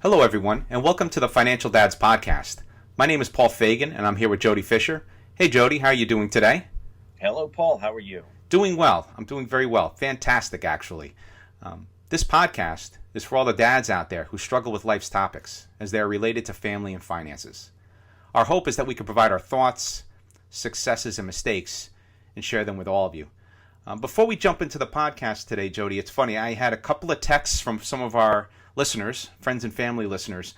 Hello, everyone, and welcome to the Financial Dads Podcast. My name is Paul Fagan, and I'm here with Jody Fisher. Hey, Jody, how are you doing today? Hello, Paul. How are you? Doing well. I'm doing very well. Fantastic, actually. This podcast is for all the dads out there who struggle with life's topics as they are related to family and finances. Our hope is that we can provide our thoughts, successes, and mistakes and share them with all of you. Before we jump into the podcast today, Jody, it's funny. I had a couple of texts from some of our listeners, friends and family listeners.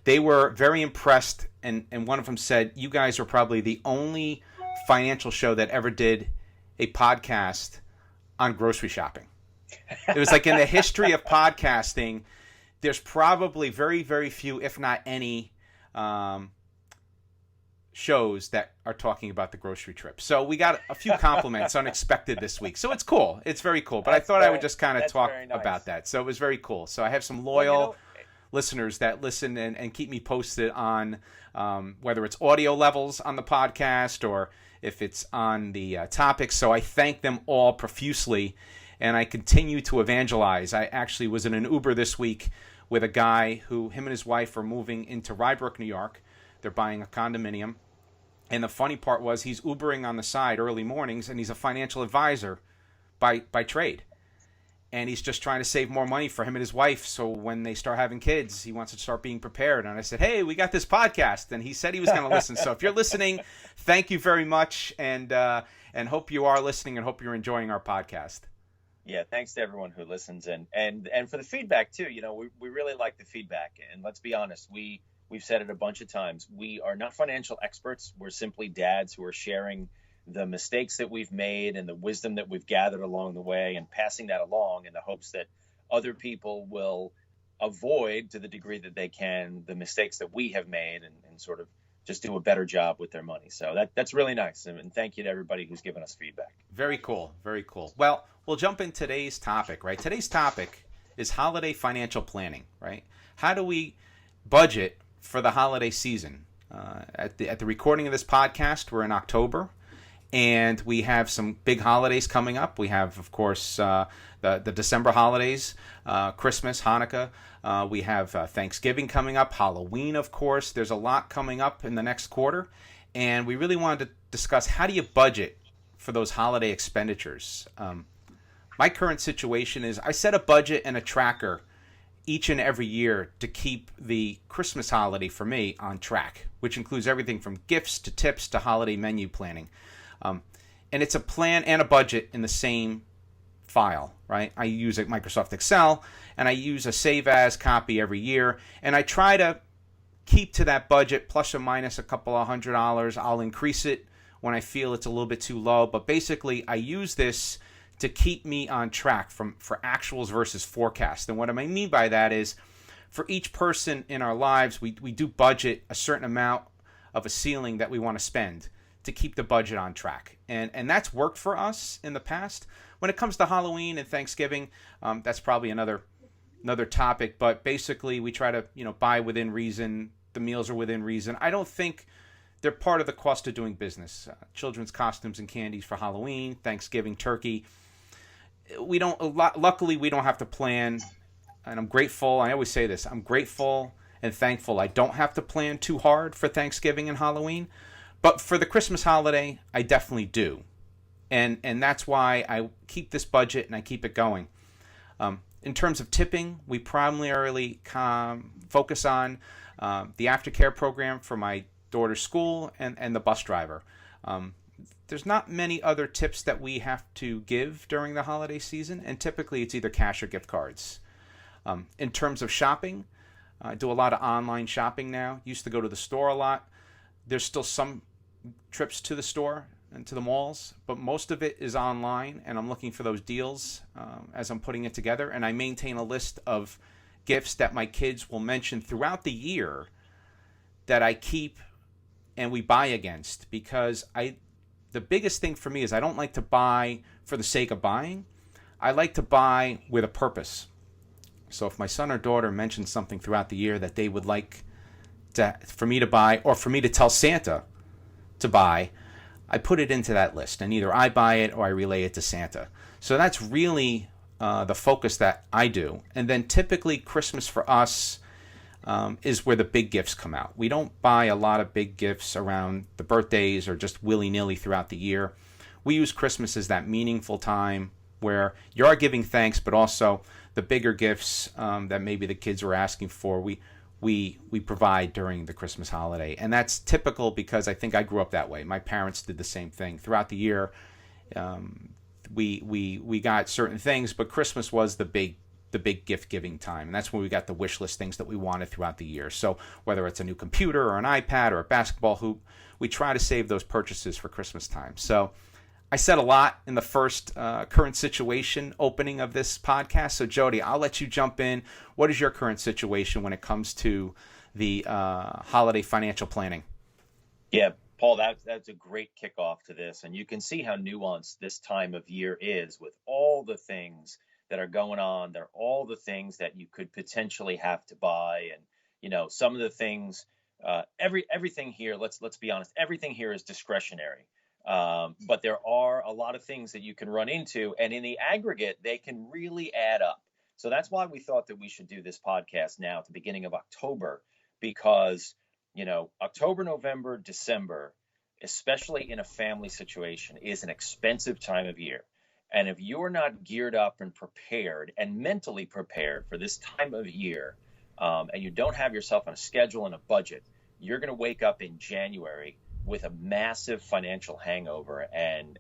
They were very impressed, and one of them said, you guys are probably the only financial show that ever did a podcast on grocery shopping. It was like in the history of podcasting, there's probably very, very few, if not any, shows that are talking about the grocery trip. So we got a few compliments unexpected this week. So it's cool. It's very cool. But I thought I would just kind of talk about that. So it was very cool. So I have some loyal listeners that listen and keep me posted on whether it's audio levels on the podcast or if it's on the topics. So I thank them all profusely, and I continue to evangelize. I actually was in an Uber this week with a guy who, him and his wife are moving into Rye Brook, New York. They're buying a condominium. And the funny part was he's Ubering on the side early mornings, and he's a financial advisor by trade. And he's just trying to save more money for him and his wife, so when they start having kids, he wants to start being prepared. And I said, hey, we got this podcast. And he said he was going to listen. So if you're listening, thank you very much, and hope you are listening and hope you're enjoying our podcast. Yeah, thanks to everyone who listens. And for the feedback, too. You know, we really like the feedback. And let's be honest, We've said it a bunch of times. We are not financial experts. We're simply dads who are sharing the mistakes that we've made and the wisdom that we've gathered along the way and passing that along in the hopes that other people will avoid, to the degree that they can, the mistakes that we have made and sort of just do a better job with their money. So that's really nice. And thank you to everybody who's given us feedback. Very cool. Very cool. Well, we'll jump in today's topic, right? Today's topic is holiday financial planning, right? How do we budget for the holiday season? At the recording of this podcast, we're in October, and we have some big holidays coming up. We have, of course, the December holidays, Christmas, Hanukkah. We have Thanksgiving coming up, Halloween, of course. There's a lot coming up in the next quarter, and we really wanted to discuss how do you budget for those holiday expenditures. My current situation is I set a budget and a tracker each and every year to keep the Christmas holiday for me on track, which includes everything from gifts to tips to holiday menu planning. And it's a plan and a budget in the same file, right? I use Microsoft Excel, and I use a save as copy every year, and I try to keep to that budget plus or minus a couple of $100. I'll increase it when I feel it's a little bit too low, but basically I use this to keep me on track for actuals versus forecast. And what I mean by that is, for each person in our lives, we do budget a certain amount of a ceiling that we want to spend to keep the budget on track. And that's worked for us in the past. When it comes to Halloween and Thanksgiving, that's probably another topic. But basically, we try to buy within reason. The meals are within reason. I don't think they're part of the cost of doing business. Children's costumes and candies for Halloween, Thanksgiving, turkey. Luckily, we don't have to plan, and I'm grateful. I always say this. I'm grateful and thankful I don't have to plan too hard for Thanksgiving and Halloween. But for the Christmas holiday, I definitely do. And that's why I keep this budget and I keep it going. In terms of tipping, we primarily focus on the aftercare program for my daughter's school and the bus driver. There's not many other tips that we have to give during the holiday season, and typically it's either cash or gift cards. In terms of shopping, I do a lot of online shopping now. Used to go to the store a lot. There's still some trips to the store and to the malls, but most of it is online, and I'm looking for those deals as I'm putting it together. And I maintain a list of gifts that my kids will mention throughout the year that I keep and we buy against, because the biggest thing for me is I don't like to buy for the sake of buying. I like to buy with a purpose. So if my son or daughter mentions something throughout the year that they would like for me to buy, or for me to tell Santa to buy, I put it into that list, and either I buy it or I relay it to Santa. So that's really the focus that I do. And then typically Christmas for us, is where the big gifts come out. We don't buy a lot of big gifts around the birthdays or just willy-nilly throughout the year. We use Christmas as that meaningful time where you are giving thanks, but also the bigger gifts that maybe the kids were asking for, we provide during the Christmas holiday. And that's typical because I think I grew up that way. My parents did the same thing. Throughout the year, we got certain things, but Christmas was the big gift giving time, and that's when we got the wish list things that we wanted throughout the year. So whether it's a new computer or an iPad or a basketball hoop, we try to save those purchases for Christmas time. So I said a lot in the first current situation opening of this podcast. So Jody, I'll let you jump in. What is your current situation when it comes to the holiday financial planning? Yeah, Paul, that's a great kickoff to this, and you can see how nuanced this time of year is with all the things that are going on. They're all the things that you could potentially have to buy, and some of the things. Everything here. Let's be honest. Everything here is discretionary, but there are a lot of things that you can run into, and in the aggregate, they can really add up. So that's why we thought that we should do this podcast now at the beginning of October, because October, November, December, especially in a family situation, is an expensive time of year. And if you're not geared up and prepared and mentally prepared for this time of year, and you don't have yourself on a schedule and a budget, you're going to wake up in January with a massive financial hangover and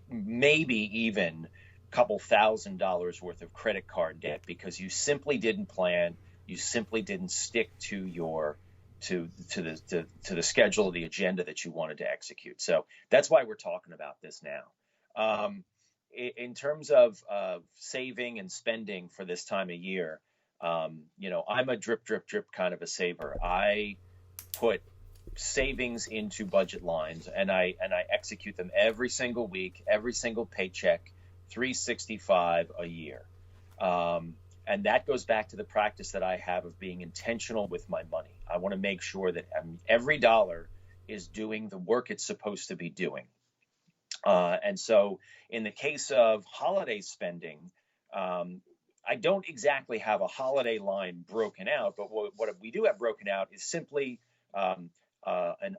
maybe even a couple $1,000s worth of credit card debt because you simply didn't plan, you simply didn't stick to your to the schedule, the agenda that you wanted to execute. So that's why we're talking about this now. In terms of saving and spending for this time of year, I'm a drip kind of a saver. I put savings into budget lines and I execute them every single week, every single paycheck, 365 a year. And that goes back to the practice that I have of being intentional with my money. I want to make sure that every dollar is doing the work it's supposed to be doing. And so in the case of holiday spending, I don't exactly have a holiday line broken out, but what we do have broken out is simply an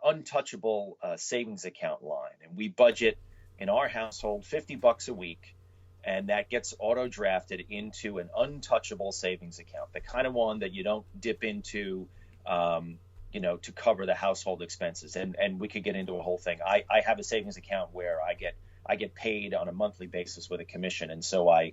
untouchable savings account line. And we budget in our household $50 a week, and that gets auto drafted into an untouchable savings account, the kind of one that you don't dip into to cover the household expenses. And we could get into a whole thing. I have a savings account where I get paid on a monthly basis with a commission. And so I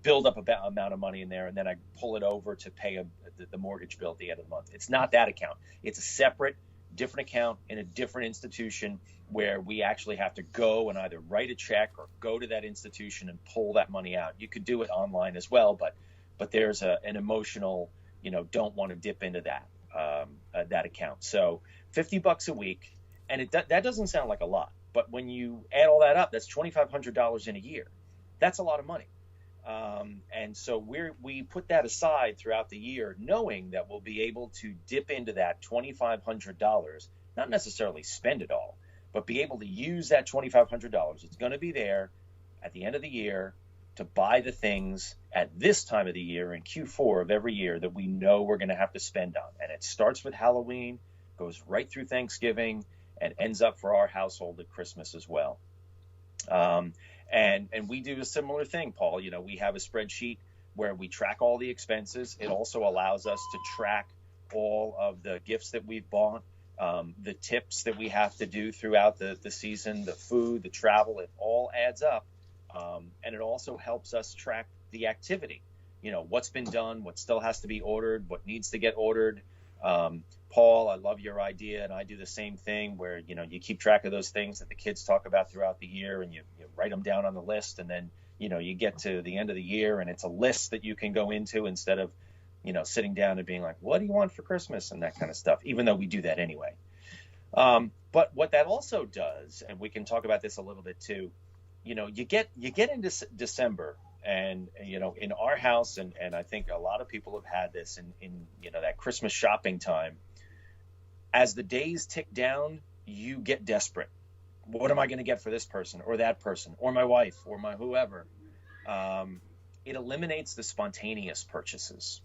build up a amount of money in there, and then I pull it over to pay the mortgage bill at the end of the month. It's not that account. It's a separate, different account in a different institution where we actually have to go and either write a check or go to that institution and pull that money out. You could do it online as well, but there's an emotional, don't want to dip into that account. So $50 a week, and that doesn't sound like a lot, but when you add all that up, that's $2,500 in a year. That's a lot of money. And so we put that aside throughout the year, knowing that we'll be able to dip into that $2,500, not necessarily spend it all, but be able to use that $2,500. It's going to be there at the end of the year to buy the things at this time of the year in Q4 of every year that we know we're going to have to spend on. And it starts with Halloween, goes right through Thanksgiving, and ends up for our household at Christmas as well. And we do a similar thing, Paul. We have a spreadsheet where we track all the expenses. It also allows us to track all of the gifts that we've bought, the tips that we have to do throughout the season, the food, the travel. It all adds up. And it also helps us track the activity, what's been done, what still has to be ordered, what needs to get ordered. Paul, I love your idea, and I do the same thing where, you keep track of those things that the kids talk about throughout the year, and you write them down on the list, and then, you get to the end of the year, and it's a list that you can go into instead of, sitting down and being like, what do you want for Christmas, and that kind of stuff, even though we do that anyway. But what that also does, and we can talk about this a little bit too, you get into December, and in our house, and I think a lot of people have had this in that Christmas shopping time. As the days tick down, you get desperate. What am I going to get for this person or that person or my wife or my whoever? It eliminates the spontaneous purchases.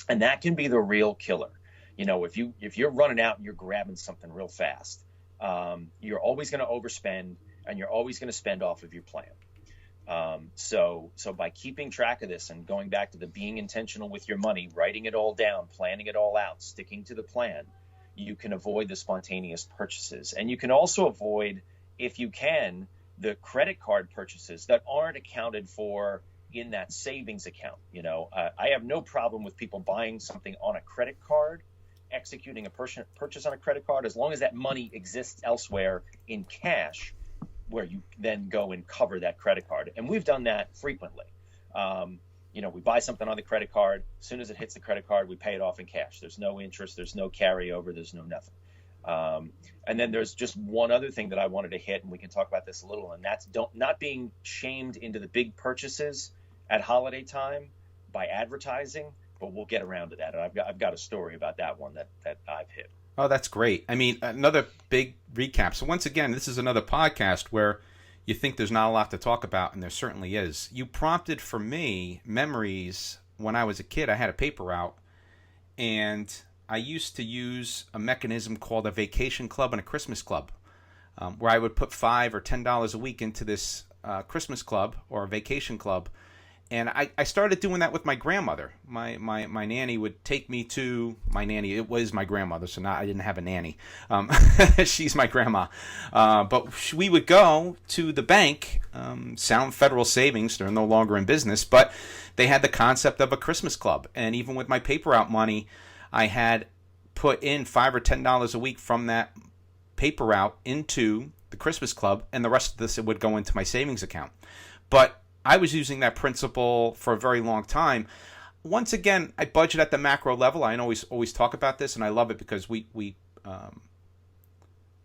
And that can be the real killer. If you're running out and you're grabbing something real fast, you're always going to overspend, and you're always going to spend off of your plan. So by keeping track of this and going back to the being intentional with your money, writing it all down, planning it all out, sticking to the plan, you can avoid the spontaneous purchases. And you can also avoid, if you can, the credit card purchases that aren't accounted for in that savings account. I have no problem with people buying something on a credit card, executing a purchase on a credit card, as long as that money exists elsewhere in cash, where you then go and cover that credit card. And we've done that frequently. We buy something on the credit card. As soon as it hits the credit card, we pay it off in cash. There's no interest. There's no carryover. There's no nothing. And then there's just one other thing that I wanted to hit, and we can talk about this a little, and that's not being shamed into the big purchases at holiday time by advertising. But we'll get around to that. And I've got a story about that one that I've hit. Oh, that's great. I mean, another big recap. So once again, this is another podcast where you think there's not a lot to talk about, and there certainly is. You prompted for me memories when I was a kid. I had a paper route, and I used to use a mechanism called a vacation club and a Christmas club, where I would put $5 or $10 a week into this Christmas club or a vacation club. And I started doing that with my grandmother. My nanny would take me to my nanny. It was my grandmother, so I didn't have a nanny. She's my grandma. But we would go to the bank, Sound Federal Savings. They're no longer in business, but they had the concept of a Christmas club. And even with my paper route money, I had put in $5 or $10 a week from that paper route into the Christmas club, and the rest of this would go into my savings account. But I was using that principle for a very long time. Once again, I budget at the macro level. I always talk about this, and I love it because we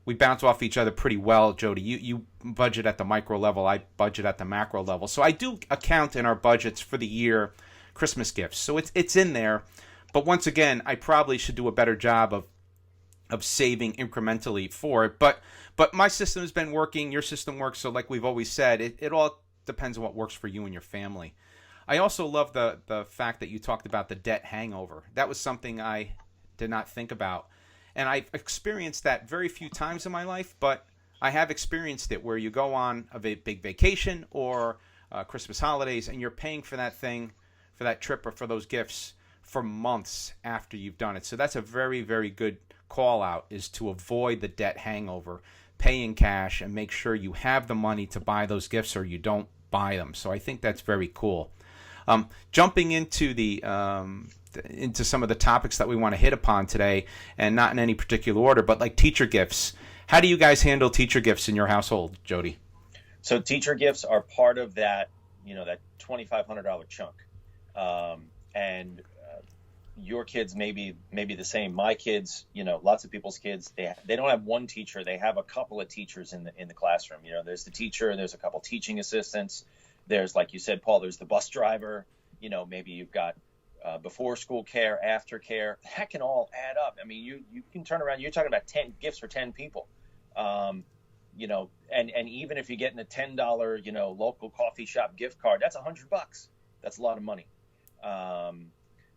bounce off each other pretty well, Jody. You budget at the micro level. I budget at the macro level. So I do account in our budgets for the year Christmas gifts. So it's in there. But once again, I probably should do a better job of saving incrementally for it. But my system has been working. Your system works. So like we've always said, it all depends on what works for you and your family. I also love the fact that you talked about the debt hangover. That was something I did not think about. And I've experienced that very few times in my life, but I have experienced it where you go on a big vacation or Christmas holidays and you're paying for that thing, for that trip or for those gifts for months after you've done it. So that's a very, very good call out, is to avoid the debt hangover. Pay in cash and make sure you have the money to buy those gifts or you don't buy them. So I think that's very cool. Jumping into into some of the topics that we want to hit upon today, and not in any particular order, but like teacher gifts. How do you guys handle teacher gifts in your household, Jody? So teacher gifts are part of that, that $2,500 chunk. And your kids may be the same. My kids, lots of people's kids, they don't have one teacher. They have a couple of teachers in the classroom. There's the teacher, there's a couple teaching assistants. There's, like you said, Paul, there's the bus driver. Maybe you've got before school care, after care. That can all add up. I mean, you can turn around. You're talking about 10 gifts for 10 people. And even if you're getting a $10, local coffee shop gift card, that's $100. That's a lot of money.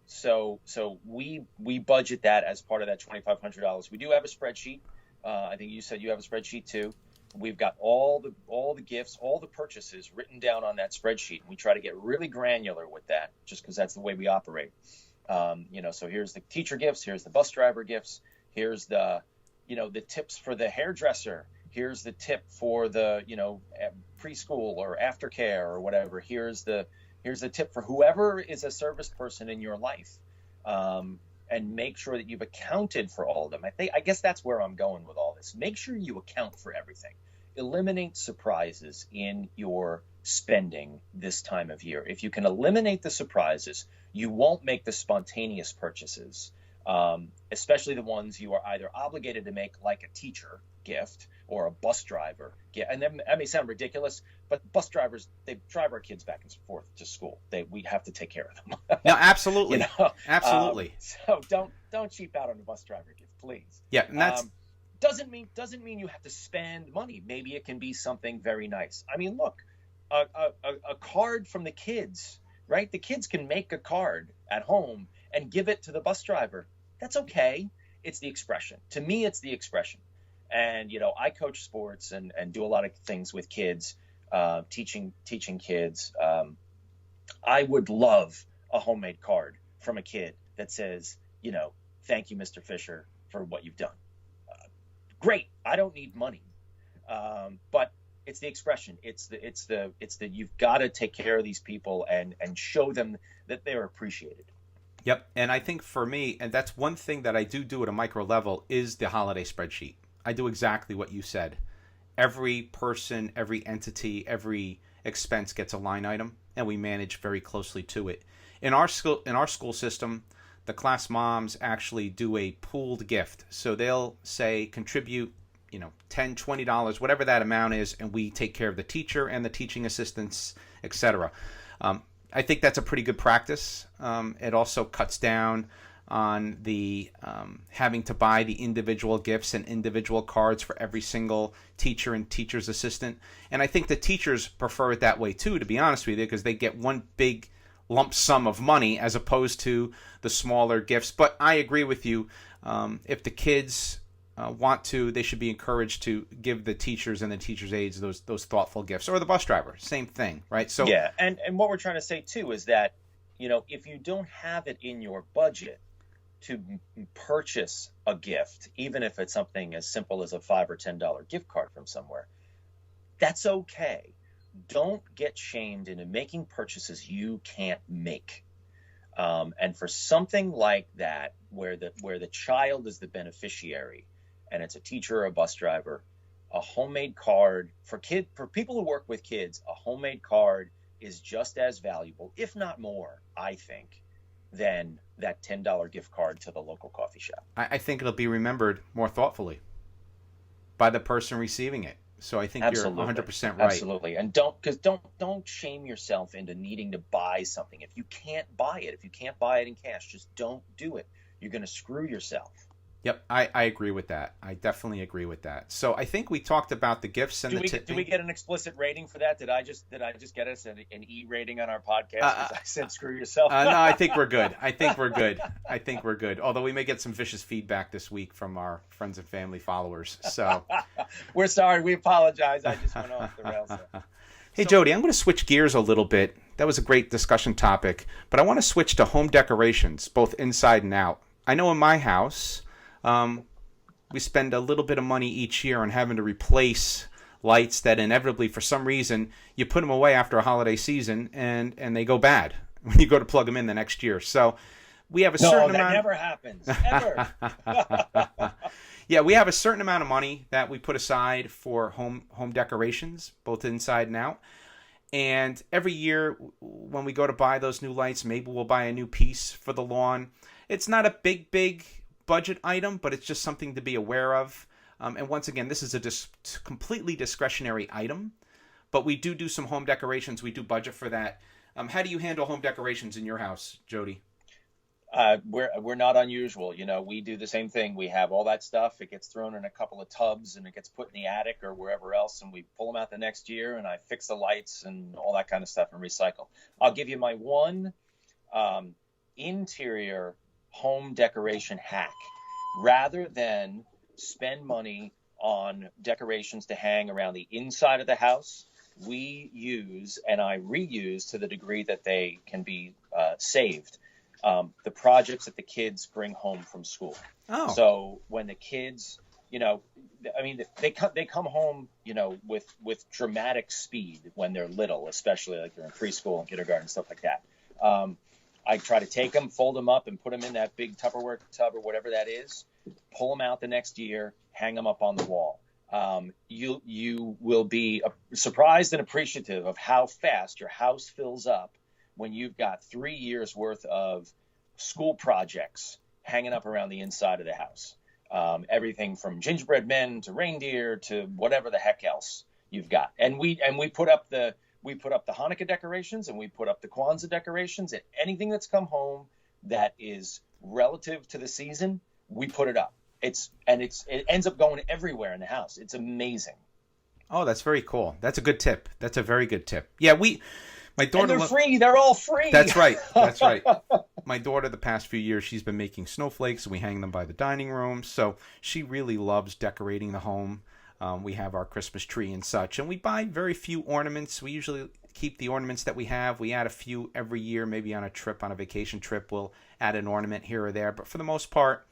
So we budget that as part of that $2,500. We do have a spreadsheet. I think you said you have a spreadsheet too. We've got all the gifts, all the purchases written down on that spreadsheet. And we try to get really granular with that, just because that's the way we operate. So here's the teacher gifts, here's the bus driver gifts, here's the tips for the hairdresser, here's the tip for the preschool or aftercare or whatever. Here's the tip for whoever is a service person in your life, and make sure that you've accounted for all of them. I guess that's where I'm going with all this. Make sure you account for everything. Eliminate surprises in your spending this time of year. If you can eliminate the surprises, you won't make the spontaneous purchases, especially the ones you are either obligated to make, like a teacher gift or a bus driver gift. And that may sound ridiculous, but bus drivers, they drive our kids back and forth to school. We have to take care of them. No, absolutely. Absolutely. So don't cheap out on the bus driver gift, please. Yeah, and that's doesn't mean you have to spend money. Maybe it can be something very nice. I mean, look, a card from the kids, right? The kids can make a card at home and give it to the bus driver, that's okay. It's the expression. To me, it's the expression. And, I coach sports and do a lot of things with kids, teaching kids. I would love a homemade card from a kid that says, thank you, Mr. Fisher, for what you've done. Great. I don't need money. But it's the expression. It's the you've got to take care of these people and show them that they're appreciated. Yep. And I think for me, and that's one thing that I do at a micro level, is the holiday spreadsheet. I do exactly what you said. Every person, every entity, every expense gets a line item, and we manage very closely to it. In our school system, the class moms actually do a pooled gift. So they'll say contribute, $10, $20, whatever that amount is, and we take care of the teacher and the teaching assistants, etc. I think that's a pretty good practice. It also cuts down on the having to buy the individual gifts and individual cards for every single teacher and teacher's assistant. And I think the teachers prefer it that way too, to be honest with you, because they get one big lump sum of money as opposed to the smaller gifts. But I agree with you. If the kids want to, they should be encouraged to give the teachers and the teachers' aides those thoughtful gifts, or the bus driver, same thing, right? So yeah, and what we're trying to say too is that if you don't have it in your budget to purchase a gift, even if it's something as simple as a $5 or $10 gift card from somewhere, that's okay. Don't get shamed into making purchases you can't make. And for something like that, where the child is the beneficiary, and it's a teacher or a bus driver, a homemade card for people who work with kids, a homemade card is just as valuable, if not more, I think, than that $10 gift card to the local coffee shop. I think it'll be remembered more thoughtfully by the person receiving it. So I think Absolutely. You're 100% right. Absolutely. And don't shame yourself into needing to buy something. If you can't buy it, if you can't buy it in cash, just don't do it. You're going to screw yourself. Yep, I agree with that. I definitely agree with that. So I think we talked about the gifts and tipping. Do we get an explicit rating for that? Did I just get us an E rating on our podcast because I said screw yourself? No, I think we're good. I think we're good. Although we may get some vicious feedback this week from our friends and family followers. So we're sorry. We apologize. I just went off the rails there. Hey, Jody, I'm going to switch gears a little bit. That was a great discussion topic, but I want to switch to home decorations, both inside and out. I know in my house, we spend a little bit of money each year on having to replace lights that inevitably, for some reason, you put them away after a holiday season and they go bad when you go to plug them in the next year. So we have a certain amount. No, that never happens. Ever. Yeah, we have a certain amount of money that we put aside for home decorations, both inside and out. And every year when we go to buy those new lights, maybe we'll buy a new piece for the lawn. It's not a big budget item, but it's just something to be aware of. And once again, this is a completely discretionary item, but we do some home decorations. We do budget for that. How do you handle home decorations in your house, Jody? We're not unusual. We do the same thing. We have all that stuff. It gets thrown in a couple of tubs and it gets put in the attic or wherever else, and we pull them out the next year, and I fix the lights and all that kind of stuff and recycle. I'll give you my one interior home decoration hack. Rather than spend money on decorations to hang around the inside of the house, we use, and I reuse to the degree that they can be saved, the projects that the kids bring home from school. Oh. So when the kids, they come home, with dramatic speed when they're little, especially like they're in preschool and kindergarten, stuff like that. I try to take them, fold them up, and put them in that big Tupperware tub or whatever that is, pull them out the next year, hang them up on the wall. You will be surprised and appreciative of how fast your house fills up when you've got 3 years worth of school projects hanging up around the inside of the house. Everything from gingerbread men to reindeer to whatever the heck else you've got. And we put up the Hanukkah decorations, and we put up the Kwanzaa decorations, and anything that's come home that is relative to the season, we put it up. It ends up going everywhere in the house. It's amazing. Oh, that's very cool. That's a good tip. That's a very good tip. Yeah, My And daughter they're free. They're all free. That's right. That's right. My daughter, the past few years, she's been making snowflakes, and we hang them by the dining room. So she really loves decorating the home. We have our Christmas tree and such, and we buy very few ornaments. We usually keep the ornaments that we have. We add a few every year, maybe on a trip, on a vacation trip, we'll add an ornament here or there. But for the most part,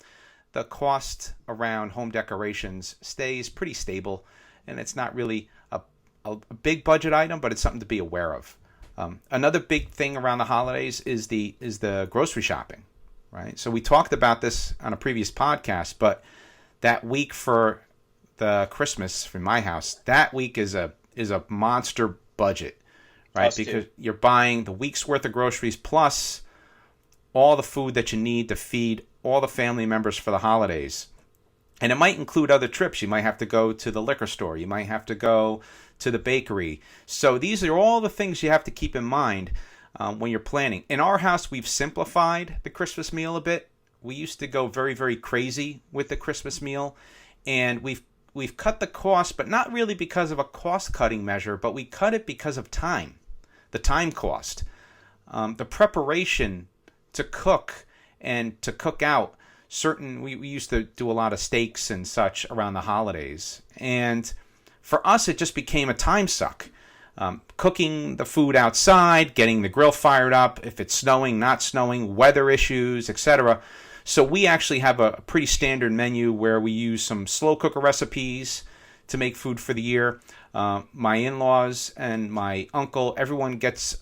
the cost around home decorations stays pretty stable, and it's not really a big budget item, but it's something to be aware of. Another big thing around the holidays is the grocery shopping, right? So we talked about this on a previous podcast, but that week for the Christmas for my house, that week is a monster budget, right? Us Because too. you're buying the week's worth of groceries plus all the food that you need to feed all the family members for the holidays. And it might include other trips. You might have to go to the liquor store. You might have to go to the bakery. So these are all the things you have to keep in mind when you're planning. In our house, we've simplified the Christmas meal a bit. We used to go very, very crazy with the Christmas meal, and we've cut the cost, but not really because of a cost-cutting measure, but we cut it because of time, the time cost, the preparation to cook and to cook out. We used to do a lot of steaks and such around the holidays, and for us it just became a time suck. Cooking the food outside, getting the grill fired up, if it's snowing, not snowing, weather issues, etc. So we actually have a pretty standard menu where we use some slow cooker recipes to make food for the year. My in-laws and my uncle, everyone gets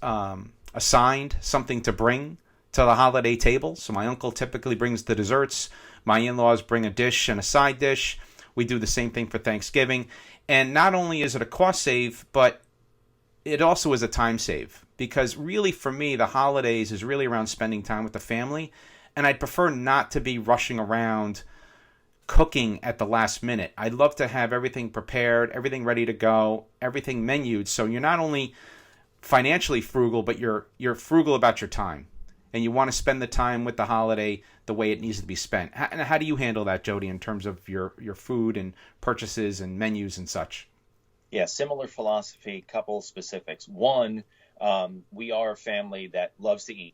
assigned something to bring to the holiday table. So my uncle typically brings the desserts. My in-laws bring a dish and a side dish. We do the same thing for Thanksgiving. And not only is it a cost save, but it also is a time save. Because really for me, the holidays is really around spending time with the family. And I'd prefer not to be rushing around cooking at the last minute. I'd love to have everything prepared, everything ready to go, everything menued. So you're not only financially frugal, but you're frugal about your time. And you want to spend the time with the holiday the way it needs to be spent. How do you handle that, Jody, in terms of your food and purchases and menus and such? Yeah, similar philosophy, couple specifics. One, we are a family that loves to eat.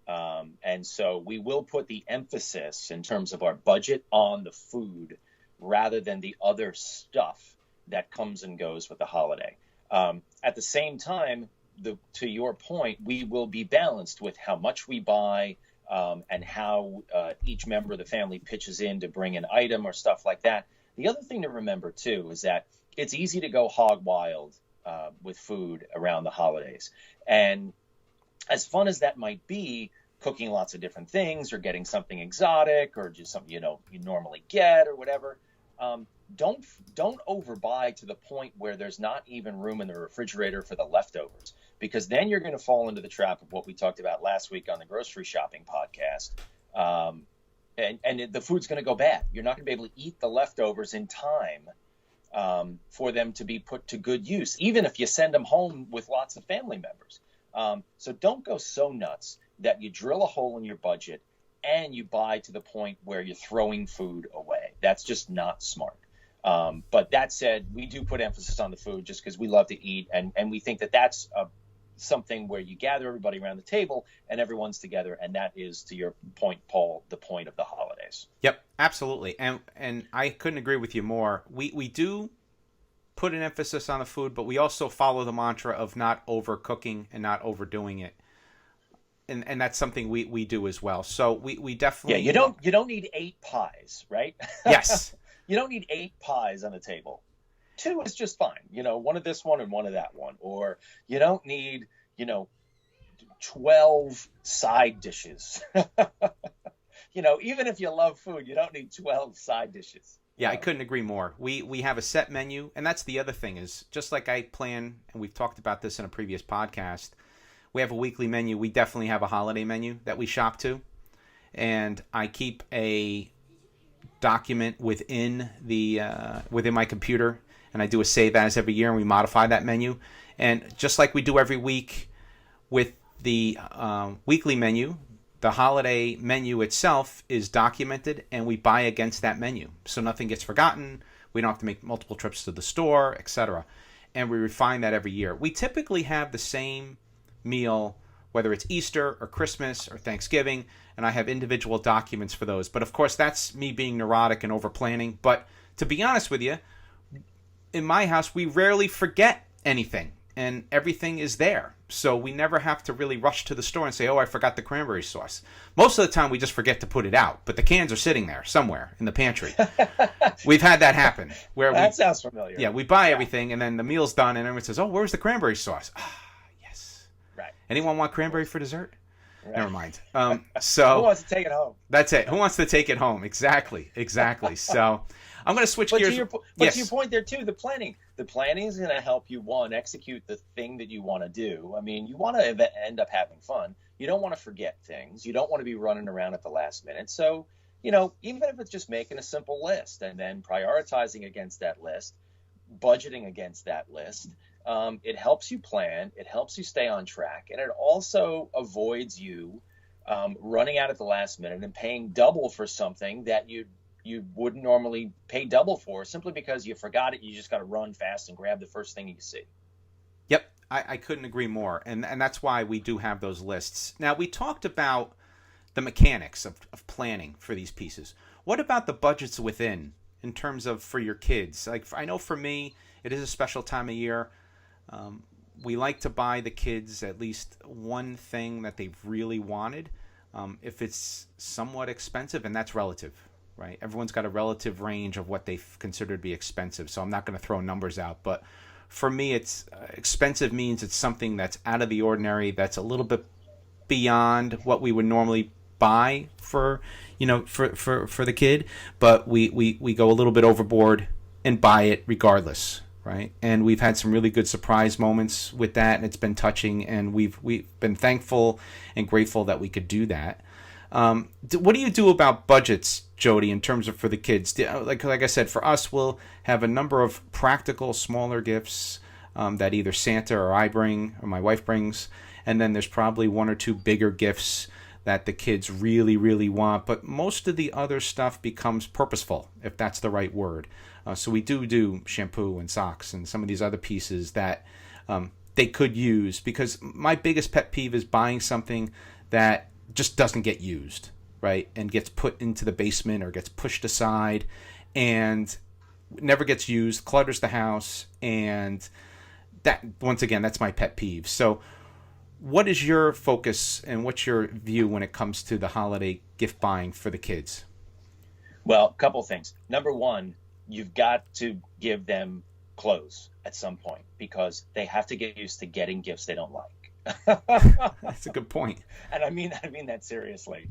And so we will put the emphasis in terms of our budget on the food rather than the other stuff that comes and goes with the holiday. At the same time, to your point, we will be balanced with how much we buy and how each member of the family pitches in to bring an item or stuff like that. The other thing to remember, too, is that it's easy to go hog wild with food around the holidays. And as fun as that might be, cooking lots of different things or getting something exotic or just something you normally get or whatever, don't overbuy to the point where there's not even room in the refrigerator for the leftovers, because then you're going to fall into the trap of what we talked about last week on the grocery shopping podcast. And the food's going to go bad. You're not going to be able to eat the leftovers in time for them to be put to good use, even if you send them home with lots of family members. So don't go so nuts that you drill a hole in your budget and you buy to the point where you're throwing food away. That's just not smart. But that said, we do put emphasis on the food just because we love to eat, and we think that that's something where you gather everybody around the table and everyone's together, and that is, to your point, Paul, the point of the holidays. Yep, absolutely. And I couldn't agree with you more. We do put an emphasis on the food, but we also follow the mantra of not overcooking and not overdoing it. And that's something we do as well. So we definitely... Yeah, you don't need 8 pies, right? Yes. You don't need 8 pies on the table. 2 is just fine. One of this one and one of that one. Or you don't need, 12 side dishes. Even if you love food, you don't need 12 side dishes. Yeah, I couldn't agree more. We have a set menu, and that's the other thing is, just like I plan, and we've talked about this in a previous podcast, we have a weekly menu. We definitely have a holiday menu that we shop to, and I keep a document within my computer, and I do a save as every year, and we modify that menu. And just like we do every week with the weekly menu, the holiday menu itself is documented, and we buy against that menu, so nothing gets forgotten. We don't have to make multiple trips to the store, etc. And we refine that every year. We typically have the same meal, whether it's Easter or Christmas or Thanksgiving, and I have individual documents for those. But of course, that's me being neurotic and over planning. But to be honest with you, in my house, we rarely forget anything, and everything is there. So we never have to really rush to the store and say, oh, I forgot the cranberry sauce. Most of the time, we just forget to put it out, but the cans are sitting there somewhere in the pantry. We've had that happen. That sounds familiar. Yeah, we buy everything, and then the meal's done, and everyone says, oh, where's the cranberry sauce? Ah, yes. Right. Anyone want cranberry for dessert? Right. Never mind. So who wants to take it home? That's it. Who wants to take it home? Exactly. So I'm going to switch gears. To your point there too, the planning. The planning is going to help you, one, execute the thing that you want to do. I mean, you want to end up having fun. You don't want to forget things. You don't want to be running around at the last minute. So, even if it's just making a simple list and then prioritizing against that list, budgeting against that list, it helps you plan. It helps you stay on track. And it also avoids you running out at the last minute and paying double for something that you wouldn't normally pay double for, simply because you forgot it. You just got to run fast and grab the first thing you see. Yep, I couldn't agree more. And that's why we do have those lists. Now, we talked about the mechanics of planning for these pieces. What about the budgets within, in terms of for your kids? Like, I know for me, it is a special time of year. We like to buy the kids at least one thing that they've really wanted. If it's somewhat expensive, and that's relative. Right, everyone's got a relative range of what they consider to be expensive, so I'm not going to throw numbers out. But for me, it's expensive means it's something that's out of the ordinary, that's a little bit beyond what we would normally buy for the kid. But we go a little bit overboard and buy it regardless, right? And we've had some really good surprise moments with that, and it's been touching, and we've been thankful and grateful that we could do that. What do you do about budgets, Jody, in terms of for the kids? Like I said, for us, we'll have a number of practical, smaller gifts that either Santa or I bring or my wife brings. And then there's probably one or two bigger gifts that the kids really, really want. But most of the other stuff becomes purposeful, if that's the right word. So we do shampoo and socks and some of these other pieces that they could use. Because my biggest pet peeve is buying something that just doesn't get used, right? And gets put into the basement or gets pushed aside and never gets used, clutters the house. And that, once again, that's my pet peeve. So what is your focus and what's your view when it comes to the holiday gift buying for the kids? Well, a couple things. Number one, you've got to give them clothes at some point, because they have to get used to getting gifts they don't like. That's a good point. And I mean that seriously.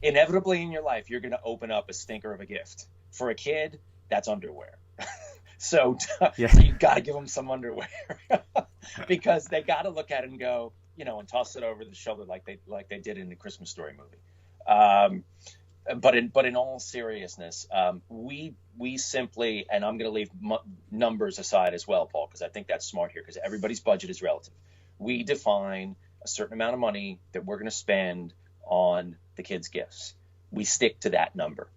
Inevitably in your life, you're going to open up a stinker of a gift. For a kid, that's underwear. So you got to give them some underwear because they got to look at it and go, and toss it over the shoulder like they did in the Christmas Story movie. But in all seriousness, we simply, and I'm going to leave numbers aside as well, Paul, because I think that's smart here, because everybody's budget is relative. We define a certain amount of money that we're going to spend on the kids' gifts. We stick to that number.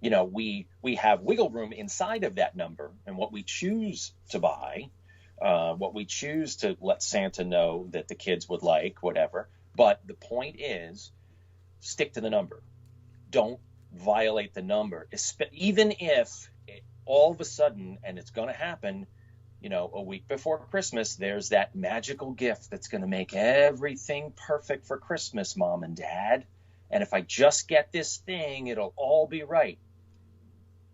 We have wiggle room inside of that number, and what we choose to buy, what we choose to let Santa know that the kids would like, whatever. But the point is, stick to the number. Don't violate the number, even if all of a sudden, and it's going to happen, a week before Christmas, there's that magical gift that's going to make everything perfect for Christmas, Mom and Dad. And if I just get this thing, it'll all be right.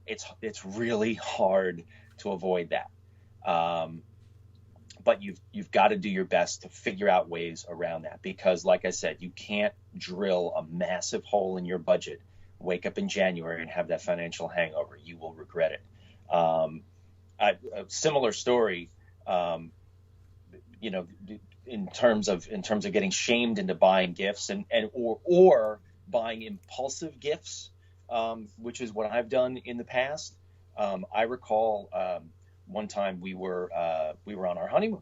It's really hard to avoid that. But you've got to do your best to figure out ways around that, because like I said, you can't drill a massive hole in your budget, wake up in January and have that financial hangover. You will regret it. A similar story, in terms of getting shamed into buying gifts or buying impulsive gifts, which is what I've done in the past. I recall one time we were on our honeymoon,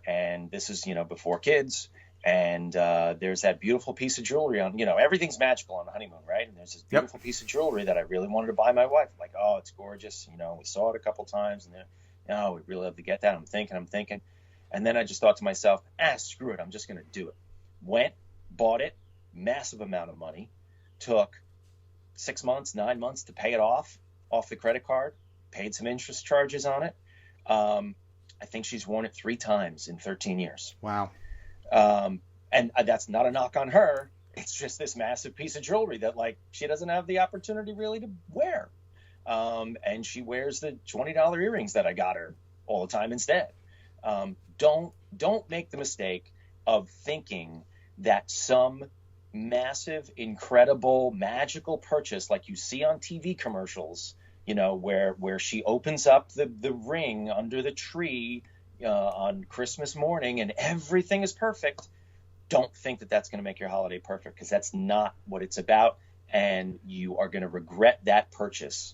and this is before kids, and there's that beautiful piece of jewelry on, everything's magical on the honeymoon, right? And there's this beautiful piece of jewelry that I really wanted to buy my wife. I'm like, oh, it's gorgeous. We saw it a couple times, and then, we'd really love to get that. I'm thinking, And then I just thought to myself, screw it, I'm just going to do it. Went, bought it, massive amount of money, took 6 months, 9 months to pay it off the credit card, paid some interest charges on it. I think she's worn it 3 times in 13 years. Wow. And that's not a knock on her. It's just this massive piece of jewelry that, like, she doesn't have the opportunity really to wear. And she wears the $20 earrings that I got her all the time instead. Don't make the mistake of thinking that some massive, incredible, magical purchase like you see on TV commercials, where she opens up the ring under the tree on Christmas morning and everything is perfect. Don't think that that's going to make your holiday perfect, because that's not what it's about. And you are going to regret that purchase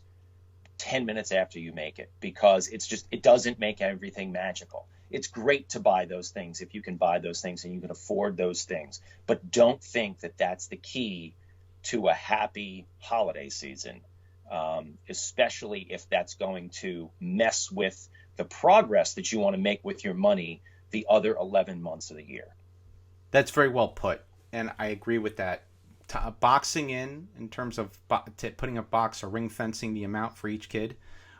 10 minutes after you make it, because it doesn't make everything magical. It's great to buy those things if you can buy those things and you can afford those things. But don't think that that's the key to a happy holiday season, especially if that's going to mess with the progress that you want to make with your money the other 11 months of the year. That's very well put, and I agree with that. Boxing in terms of putting a box or ring fencing the amount for each kid,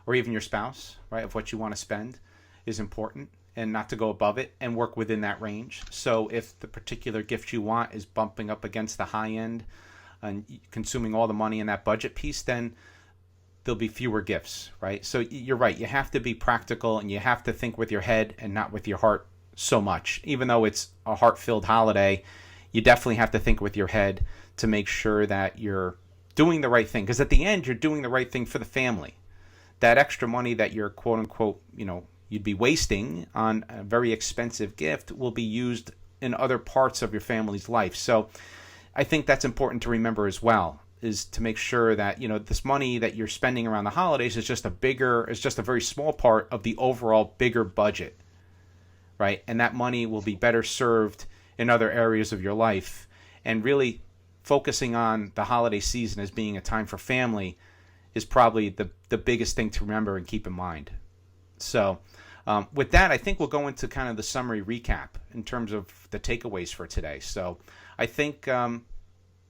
or even your spouse, right, of what you want to spend is important, and not to go above it, and work within that range. So if the particular gift you want is bumping up against the high end and consuming all the money in that budget piece, then there'll be fewer gifts, right? So you're right. You have to be practical, and you have to think with your head and not with your heart so much. Even though it's a heart-filled holiday, you definitely have to think with your head to make sure that you're doing the right thing. Because at the end, you're doing the right thing for the family. That extra money that you're, quote unquote, you'd be wasting on a very expensive gift will be used in other parts of your family's life. So I think that's important to remember as well, is to make sure that, this money that you're spending around the holidays is just a very small part of the overall bigger budget, right? And that money will be better served in other areas of your life. And really focusing on the holiday season as being a time for family is probably the biggest thing to remember and keep in mind. So with that, I think we'll go into kind of the summary recap in terms of the takeaways for today. So I think the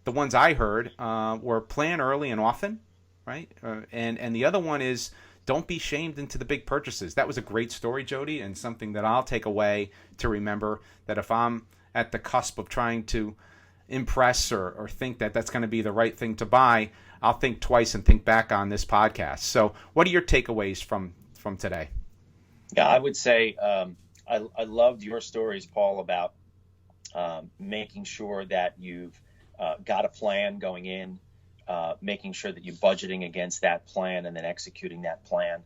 ones I heard were plan early and often, right? And the other one is don't be shamed into the big purchases. That was a great story, Jody, and something that I'll take away to remember, that if I'm at the cusp of trying to impress or think that that's going to be the right thing to buy, I'll think twice and think back on this podcast. So what are your takeaways from today? Yeah, I would say I loved your stories, Paul, about making sure that you've got a plan going in, making sure that you're budgeting against that plan and then executing that plan,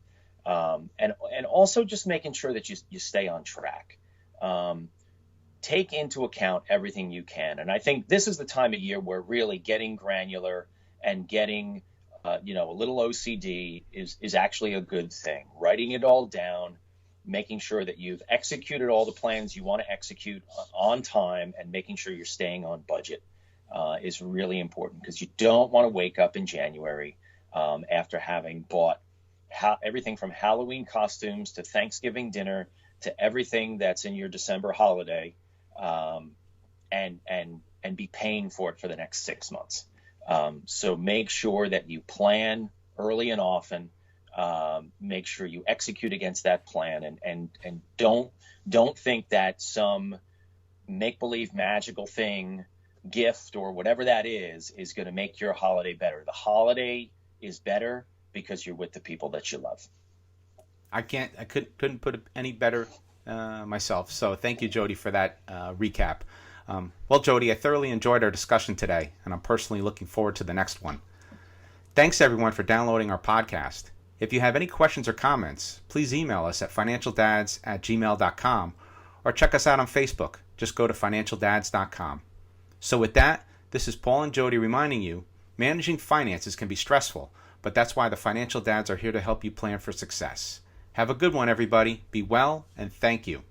and also just making sure that you stay on track. Take into account everything you can. And I think this is the time of year where really getting granular and getting a little OCD is actually a good thing. Writing it all down, making sure that you've executed all the plans you want to execute on time, and making sure you're staying on budget is really important, because you don't want to wake up in January after having bought everything from Halloween costumes to Thanksgiving dinner to everything that's in your December holiday, and be paying for it for the next 6 months. So make sure that you plan early and often. Make sure you execute against that plan, and don't think that some make-believe magical thing, gift or whatever that is going to make your holiday better. The holiday is better because you're with the people that you love. I couldn't put it any better myself. So thank you, Jody, for that recap. Well, Jody, I thoroughly enjoyed our discussion today, and I'm personally looking forward to the next one. Thanks, everyone, for downloading our podcast. If you have any questions or comments, please email us at financialdads@gmail.com or check us out on Facebook. Just go to financialdads.com. So with that, this is Paul and Jody reminding you, managing finances can be stressful, but that's why the Financial Dads are here to help you plan for success. Have a good one, everybody. Be well, and thank you.